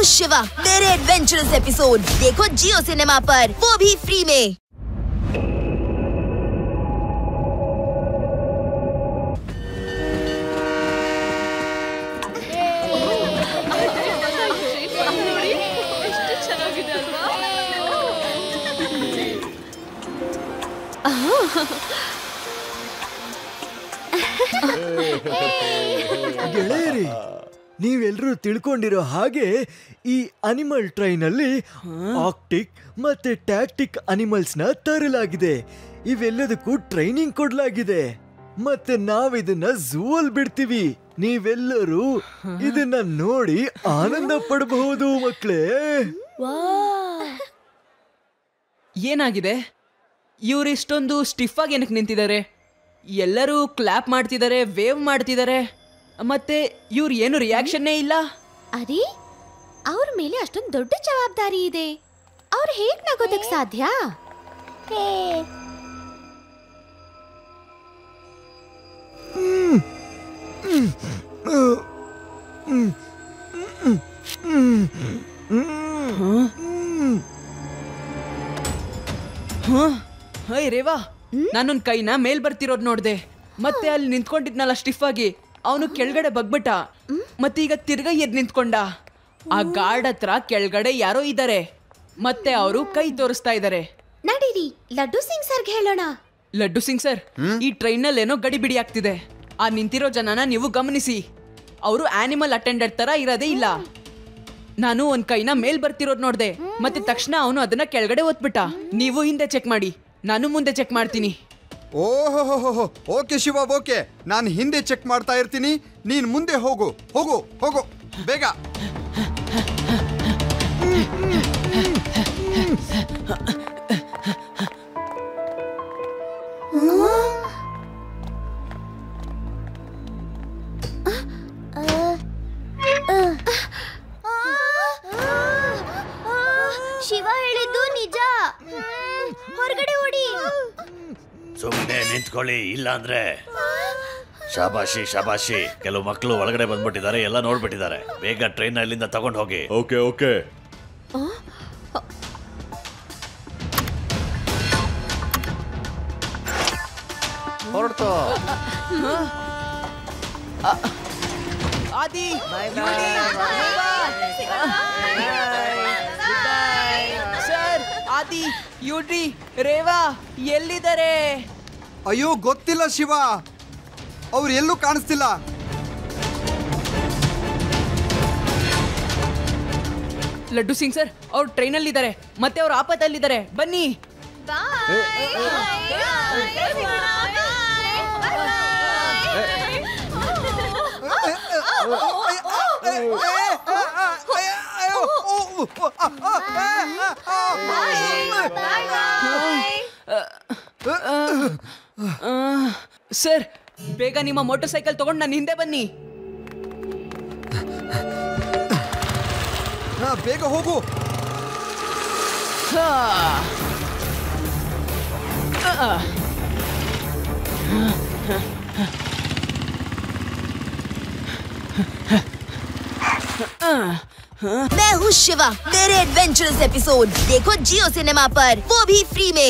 हूँ शिवा, मेरे adventurous episode देखो जियो सिनेमा पर, वो भी फ्री में। ಗೆಳೆಯರಿ, ನೀವೆಲ್ಲರೂ ತಿಳ್ಕೊಂಡಿರೋ ಹಾಗೆ ಈ ಅನಿಮಲ್ ಟ್ರೈನ್ ಅಲ್ಲಿ ಆರ್ಕ್ಟಿಕ್ ಮತ್ತೆ ಟ್ಯಾಕ್ಟಿಕ್ ಅನಿಮಲ್ಸ್ ನ ತರಲಾಗಿದೆ. ಇವೆಲ್ಲದಕ್ಕೂ ಟ್ರೈನಿಂಗ್ ಕೊಡ್ಲಾಗಿದೆ. ಮತ್ತೆ ನಾವಿದನ್ನ ಝೂ ಅಲ್ಲಿ ಬಿಡ್ತೀವಿ. ನೀವೆಲ್ಲರೂ ಇದನ್ನ ನೋಡಿ ಆನಂದ ಪಡಬಹುದು ಮಕ್ಕಳೇ. ಏನಾಗಿದೆ? ಇವ್ರು ಇಷ್ಟೊಂದು ಸ್ಟಿಫ್ ಆಗಿ ಏನಕ್ಕೆ ನಿಂತಿದ್ದಾರೆ? ಎಲ್ಲರೂ ಕ್ಲಾಪ್ ಮಾಡ್ತಿದ್ದಾರೆ, ವೇವ್ ಮಾಡ್ತಿದ್ದಾರೆ, ಮತ್ತೆ ಇವ್ರು ಏನು ರಿಯಾಕ್ಷನ್ನೇ ಇಲ್ಲ. ಅರೆ, ಅವ್ರ ಮೇಲೆ ಅಷ್ಟೊಂದು ದೊಡ್ಡ ಜವಾಬ್ದಾರಿ ಇದೆ. ಅವ್ರು ಹೇಗ್ ನಗೋದಕ್ ಸಾಧ್ಯ? ಹೇ ರೇವಾ, ನಾನೊಂದ್ ಕೈನ ಮೇಲ್ ಬರ್ತಿರೋದ್ ನೋಡ್ದೆ. ಮತ್ತೆ ಅಲ್ಲಿ ನಿಂತ್ಕೊಂಡಿದ್ನಲ್ಲ ಸ್ಟಿಫ್ ಆಗಿ, ಅವನು ಕೆಳಗಡೆ ಬಗ್ಬಿಟ್ಟ. ಮತ್ತೆ ಈಗ ತಿರ್ಗಾ ಎದ್ ನಿಂತ್ಕೊಂಡ. ಆ ಗಾರ್ಡ್ ಹತ್ರ ಕೆಳಗಡೆ ಯಾರೋ ಇದ್ದಾರೆ, ಮತ್ತೆ ಅವರು ಕೈ ತೋರಿಸ್ತಾ ಇದ್ದಾರೆ. ನಡೀರಿ ಲಡ್ಡು ಸಿಂಗ್ ಸರ್ಗೆ ಹೇಳೋಣ. ಲಡ್ಡು ಸಿಂಗ್ ಸರ್, ಈ ಟ್ರೈನ್ ನಲ್ಲಿ ಏನೋ ಗಡಿಬಿಡಿ ಆಗ್ತಿದೆ. ಆ ನಿಂತಿರೋ ಜನನ ನೀವು ಗಮನಿಸಿ. ಅವರು ಆನಿಮಲ್ ಅಟೆಂಡೆಂಟ್ ತರ ಇರೋದೇ ಇಲ್ಲ. ನಾನು ಒಂದ್ ಕೈನ ಮೇಲ್ ಬರ್ತಿರೋದ್ ನೋಡ್ದೆ, ಮತ್ತೆ ತಕ್ಷಣ ಅವನು ಅದನ್ನ ಕೆಳಗಡೆ ಒತ್ಬಿಟ್ಟ. ನೀವು ಹಿಂದೆ ಚೆಕ್ ಮಾಡಿ, ನಾನು ಮುಂದೆ ಚೆಕ್ ಮಾಡ್ತೀನಿ. ಓಹೋ, ಓಕೆ ಶಿವ, ಓಕೆ. ನಾನು ಹಿಂದೆ ಚೆಕ್ ಮಾಡ್ತಾ ಇರ್ತೀನಿ, ನೀನ್ ಮುಂದೆ ಹೋಗು ಹೋಗು ಹೋಗು ಬೇಗ. ಶಿವ ಹೇಳಿದ್ದು ನಿಜ. ಹೊರಗಡೆ ಓಡಿ. ಸುಮ್ಮನೆ ನಿಂತ್ಕೊಳ್ಳಿ, ಇಲ್ಲ ಅಂದ್ರೆ. ಶಾಬಾಷಿ ಶಾಬಾಷಿ. ಕೆಲವು ಮಕ್ಕಳು ಒಳಗಡೆ ಬಂದ್ಬಿಟ್ಟಿದ್ದಾರೆ, ಎಲ್ಲ ನೋಡ್ಬಿಟ್ಟಿದ್ದಾರೆ. ಬೇಗ ಟ್ರೈನ್ ಅಲ್ಲಿಂದ ತಗೊಂಡು ಹೋಗಿ. Okay okay. ಹೊರಟು. ಆದಿ, ಸರ್, ಆದಿ, ಯುಡ್ರಿ, ರೇವಾ ಎಲ್ಲಿದ್ದಾರೆ? ಅಯ್ಯೋ ಗೊತ್ತಿಲ್ಲ ಶಿವ, ಅವ್ರು ಎಲ್ಲೂ ಕಾಣಿಸ್ತಿಲ್ಲ. ಲಡ್ಡು ಸಿಂಗ್ ಸರ್, ಅವ್ರು ಟ್ರೈನಲ್ಲಿ ಇದ್ದಾರೆ, ಮತ್ತೆ ಅವ್ರು ಆಪತ್ತಲ್ಲಿದ್ದಾರೆ. ಬನ್ನಿ. ಸರ್, ಬೇಗ ನಿಮ್ಮ ಮೋಟರ್ ಸೈಕಲ್ ತಗೊಂಡು ನನ್ನ ಹಿಂದೆ ಬನ್ನಿ. ಬೇಗ ಹೋಗು. मैं हूँ शिवा, मेरे एडवेंचरस एपिसोड देखो जियो सिनेमा पर, वो भी फ्री में।